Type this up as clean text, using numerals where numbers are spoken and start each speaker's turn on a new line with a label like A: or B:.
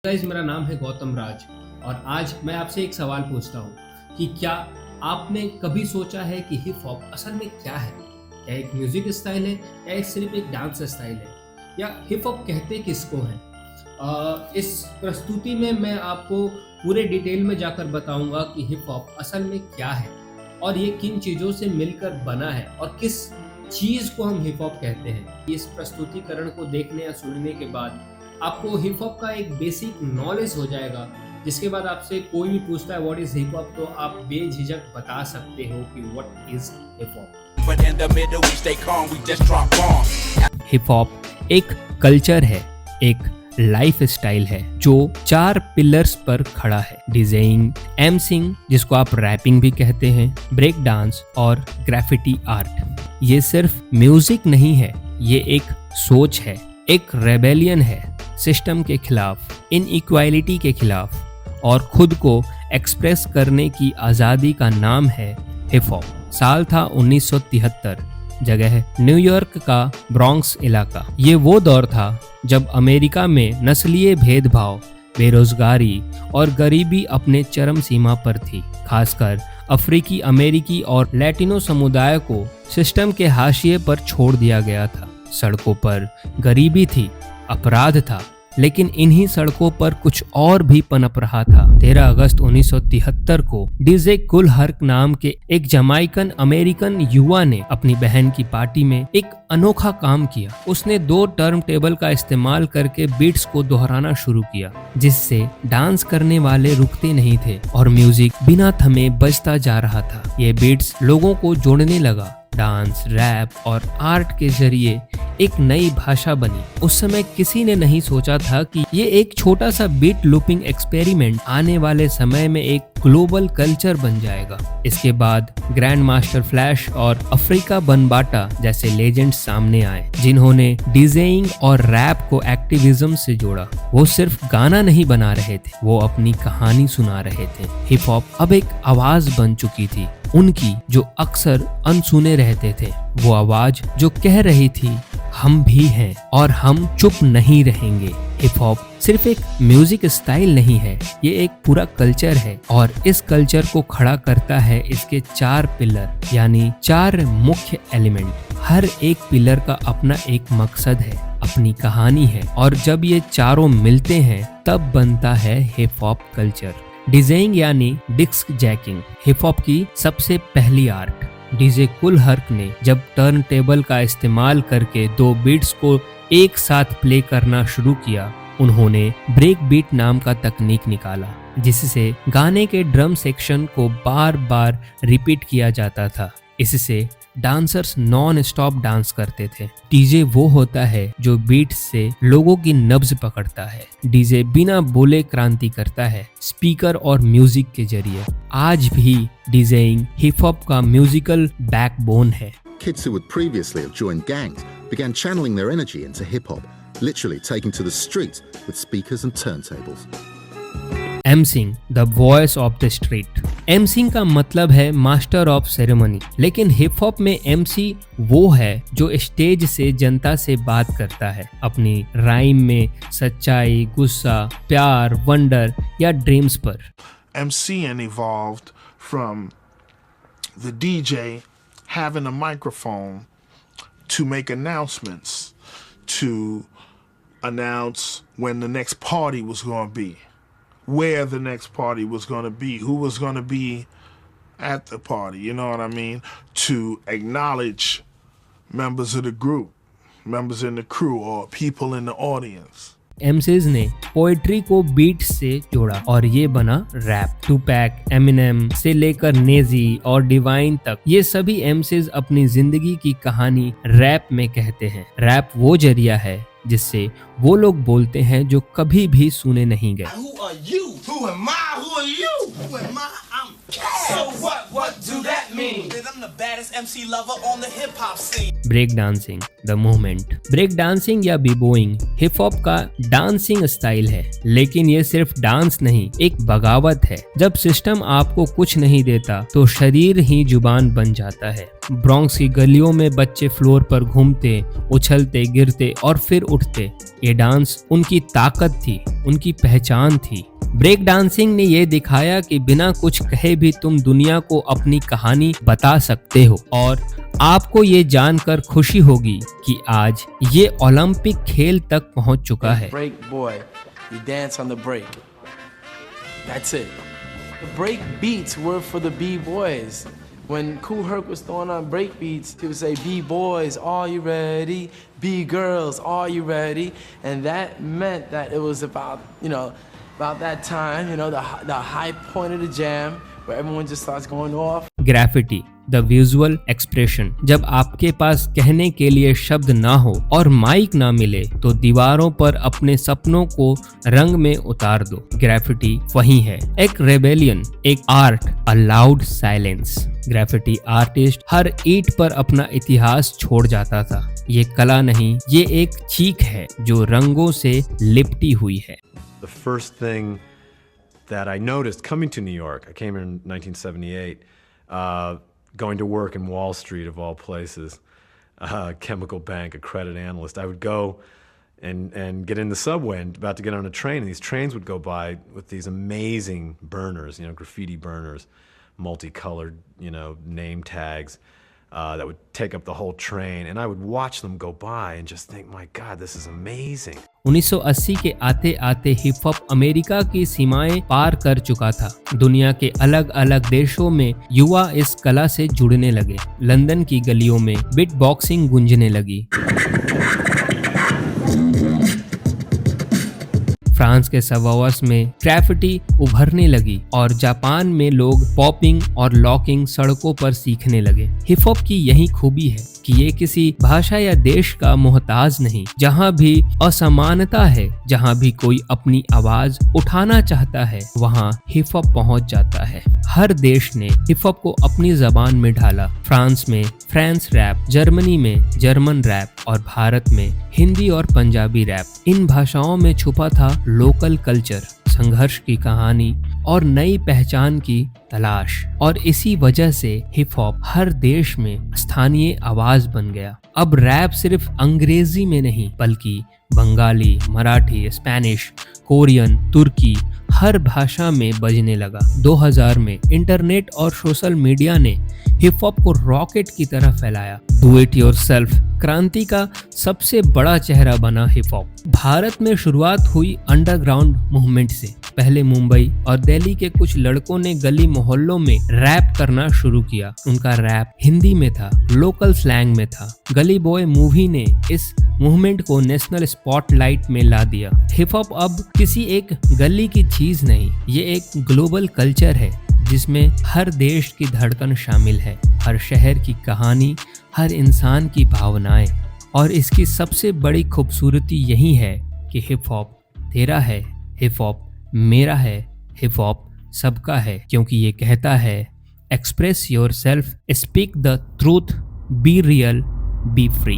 A: Guys, मेरा नाम है गौतम राज और आज मैं आपसे एक सवाल पूछता हूँ कि क्या आपने कभी सोचा है कि हिप हॉप असल में क्या है? क्या एक म्यूजिक स्टाइल है या एक सिर्फ एक डांस स्टाइल है, या हिप हॉप कहते किसको हैं? इस प्रस्तुति में मैं आपको पूरे डिटेल में जाकर बताऊंगा कि हिप हॉप असल में क्या है और ये किन चीज़ों से मिलकर बना है और किस चीज़ को हम हिप हॉप कहते हैं। इस प्रस्तुतिकरण को देखने या सुनने के बाद आपको हिप हॉप का एक बेसिक नॉलेज हो जाएगा, जिसके बाद आपसे कोई भी पूछता है व्हाट इज हिप हॉप तो आप बेझिझक बता सकते हो कि what is hip hop. Hip hop एक कल्चर है, एक लाइफ स्टाइल है जो 4 पिलर्स पर खड़ा है। डीजेइंग, एमसिंग जिसको आप रैपिंग भी कहते हैं, ब्रेक डांस और ग्राफिटी आर्ट। ये सिर्फ म्यूजिक नहीं है, ये एक सोच है, एक रेबेलियन है सिस्टम के खिलाफ, इनइक्वालिटी के खिलाफ और खुद को एक्सप्रेस करने की आज़ादी का नाम है हिप हॉप। साल था 1973, जगह न्यूयॉर्क का ब्रॉन्क्स इलाका। ये वो दौर था जब अमेरिका में नस्लीय भेदभाव, बेरोजगारी और गरीबी अपने चरम सीमा पर थी। खासकर अफ्रीकी अमेरिकी और लैटिनो समुदाय को सिस्टम के हाशिए पर छोड़ दिया गया था। सड़कों पर गरीबी थी, अपराध था, लेकिन इन्हीं सड़कों पर कुछ और भी पनप रहा था। 13 अगस्त 1973 को डीजे कुल हर्क नाम के एक जमाइकन अमेरिकन युवा ने अपनी बहन की पार्टी में एक अनोखा काम किया। उसने 2 टर्न टेबल का इस्तेमाल करके बीट्स को दोहराना शुरू किया, जिससे डांस करने वाले रुकते नहीं थे और म्यूजिक बिना थमे बजता जा रहा था। ये बीट्स लोगों को जोड़ने लगा। डांस, रैप और आर्ट के जरिए एक नई भाषा बनी। उस समय किसी ने नहीं सोचा था कि ये एक छोटा सा बीट लूपिंग एक्सपेरिमेंट आने वाले समय में एक ग्लोबल कल्चर बन जाएगा। इसके बाद ग्रैंड मास्टर फ्लैश और अफ्रीका बनबाटा जैसे लेजेंड्स सामने आए, जिन्होंने डीजेइंग और रैप को एक्टिविज्म से जोड़ा। वो सिर्फ गाना नहीं बना रहे थे, वो अपनी कहानी सुना रहे थे। हिप हॉप अब एक आवाज बन चुकी थी उनकी, जो अक्सर अनसुने रहते थे। वो आवाज जो कह रही थी, हम भी हैं और हम चुप नहीं रहेंगे। हिप हॉप सिर्फ एक म्यूजिक स्टाइल नहीं है, ये एक पूरा कल्चर है और इस कल्चर को खड़ा करता है इसके 4 पिलर, यानी 4 मुख्य एलिमेंट। हर एक पिलर का अपना एक मकसद है, अपनी कहानी है, और जब ये चारों मिलते हैं तब बनता है हिप हॉप कल्चर। डीजेइंग यानी डिस्क जैकिंग, हिप हॉप की सबसे पहली आर्ट। डीजे कुल हर्क ने जब टर्न टेबल का इस्तेमाल करके 2 बीट्स को एक साथ प्ले करना शुरू किया, उन्होंने ब्रेक बीट नाम का तकनीक निकाला, जिससे गाने के ड्रम सेक्शन को बार बार रिपीट किया जाता था। इससे डांसर्स नॉन स्टॉप डांस करते थे। डीजे वो होता है जो बीट से लोगों की नब्ज पकड़ता है। डीजे बिना बोले क्रांति करता है, स्पीकर और म्यूजिक के जरिए। आज भी डीजेइंग हिप हॉप का म्यूजिकल बैकबोन है।
B: Kids who would previously have joined gangs began channeling their energy into hip hop, literally taking to the streets with speakers and turntables.
A: MCing, the voice of the street. MCing का मतलब है master of ceremony, लेकिन hip hop में MC वो है जो stage से जनता से बात करता है, अपनी राइम में सच्चाई, गुस्सा, प्यार, वंडर या ड्रीम्स पर।
C: MCing evolved from the DJ having a microphone to make announcements, to announce when the next party was going to be, where the next party was going to be, who was going to be at the party, you know what I mean? To acknowledge members of the group, members in the crew, or people in the audience.
A: MCs ने poetry को beat से जोड़ा और ये बना rap. टूपैक, Eminem से लेकर नेजी और डिवाइन तक, ये सभी एमसीज अपनी जिंदगी की कहानी रैप में कहते हैं। रैप वो जरिया है जिससे वो लोग बोलते हैं जो कभी भी सुने नहीं गए। Break dancing the movement. Break dancing या बीबोइंग हिप हॉप का डांसिंग स्टाइल है, लेकिन ये सिर्फ डांस नहीं, एक बगावत है। जब सिस्टम आपको कुछ नहीं देता तो शरीर ही जुबान बन जाता है। ब्रॉन्क्स की गलियों में बच्चे फ्लोर पर घूमते, उछलते, गिरते और फिर उठते। ये डांस उनकी ताकत थी, उनकी पहचान थी। ब्रेक डांसिंग ने ये दिखाया कि बिना कुछ कहे भी तुम दुनिया को अपनी कहानी बता सकते हो। और आपको ये जानकर खुशी होगी कि आज ये ओलंपिक खेल तक पहुंच चुका है।
D: Break boy, you dance on the break. That's it. The break beats were for the B-boys. When Kool Herc was throwing on break beats, he would say, B-boys, are you ready? B-girls, are you ready? And that meant that it was about, about that time, the high point of the jam where everyone just starts going off.
A: Graffiti the visual expression. जब आपके पास कहने के लिए शब्द ना हो और mic ना मिले तो दीवारों पर अपने सपनों को रंग में उतार दो। ग्राफिटी वही है, एक रेबेलियन, एक art, a loud silence. Graffiti artist हर ईंट पर अपना इतिहास छोड़ जाता था। ये कला नहीं, ये एक चीख है जो रंगों से लिपटी हुई है।
E: The first thing that I noticed coming to New York, I came here in 1978, going to work in Wall Street of all places, chemical bank, a credit analyst. I would go and get in the subway and about to get on a train, and these trains would go by with these amazing burners, graffiti burners, multicolored, name tags. That would take up the whole train, and I would watch them go by and just think, my God, this is amazing.
A: 1980 के आते आते hip hop America की सीमाएं पार कर चुका था। दुनिया के अलग अलग देशों में युवा इस कला से जुड़ने लगे। लंदन की गलियों में बीट बॉक्सिंग गूंजने लगी। फ्रांस के सबवर्स में ग्राफिटी उभरने लगी और जापान में लोग पॉपिंग और लॉकिंग सड़कों पर सीखने लगे। हिप हॉप की यही खूबी है कि ये किसी भाषा या देश का मोहताज नहीं। जहाँ भी असमानता है, जहाँ भी कोई अपनी आवाज उठाना चाहता है, वहाँ हिप हॉप पहुँच जाता है। हर देश ने हिप हॉप को अपनी जबान में ढाला। फ्रांस में फ्रेंच रैप, जर्मनी में जर्मन रैप और भारत में हिंदी और पंजाबी रैप। इन भाषाओं में छुपा था लोकल कल्चर, संघर्ष की कहानी और नई पहचान की तलाश। और इसी वजह से हिप हॉप हर देश में स्थानीय आवाज बन गया। अब रैप सिर्फ अंग्रेजी में नहीं, बल्कि बंगाली, मराठी, स्पेनिश, कोरियन, तुर्की हर भाषा में बजने लगा। 2000 में इंटरनेट और सोशल मीडिया ने हिप हॉप को रॉकेट की तरह फैलाया। डू इट योरसेल्फ क्रांति का सबसे बड़ा चेहरा बना हिप हॉप। भारत में शुरुआत हुई अंडरग्राउंड मूवमेंट से। पहले मुंबई और दिल्ली के कुछ लड़कों ने गली मोहल्लों में रैप करना शुरू किया। उनका रैप हिंदी में था, लोकल स्लैंग में था। गली बॉय मूवी ने इस मूवमेंट को नेशनल स्पॉटलाइट में ला दिया। हिप हॉप अब किसी एक गली की चीज नहीं, ये एक ग्लोबल कल्चर है जिसमें हर देश की धड़कन शामिल है, हर शहर की कहानी, हर इंसान की भावनाएं। और इसकी सबसे बड़ी खूबसूरती यही है कि हिप हॉप तेरा है, हिप हॉप मेरा है, हिप हॉप सबका है, क्योंकि ये कहता है express yourself, speak the truth, be real, B free.